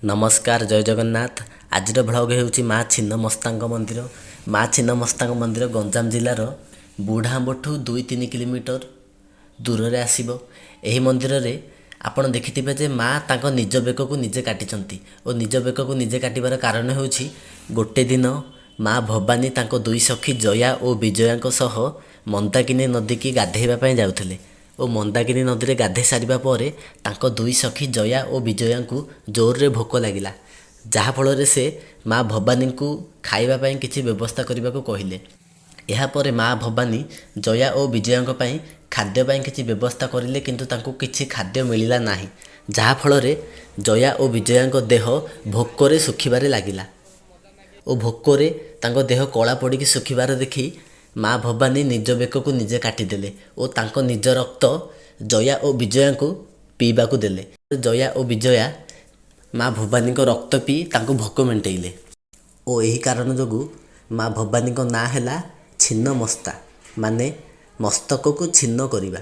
नमस्कार जय जगन्नाथ। आज भ्लग होउची माँ छिन्नमस्ताଙ୍କ मंदिर। माँ छिन्नमस्ताଙ୍କ मंदिर गंजाम जिलार बुढ़ाम्बठू 2-3 किलोमीटर दूर रे आसीबो। एही मंदिर रे आपण देखिथिबे जे माँ तांको निज बेक को निजे काटिचंती और निज बेक को निजे काटिबार कारण होउची गोटे दिन माँ भवानी तांको दुई सखी जया और विजयाଙ୍କ सह मंदाकिनी नदी की गाधेइबा पई जाउथले और मंदाकिनी नदी रे गाधे सारिबा परे तांको दुई सखी जया और विजया को जोर रे भोक लागिला। जहा फल से माँ भवानी को खाइबा पई किछि व्यवस्था करबा को कहिले। एहा परे माँ भवानी जया और विजयाଙ୍କ पई खाद्य पई किछि व्यवस्था करिले किंतु तांको किछि खाद्य मिलिला नाही। जहा फल रे जया और विजयाଙ୍କ देह भोकरे सुखिबारे लागिला और भोकरे तांको देह कला पड़ी सुखिबार देखि माँ भवानी निज बेक को निजे काटिदेले और तांको निज रक्त जया और विजया को पीबा को देले। जया और विजया माँ भवानी को रक्त पी तांको भोक मेंटेइले और यही कारण जोगु माँ भवानी को ना हैला छिन्नमस्ता माने मस्तक को छिन्न करिबा।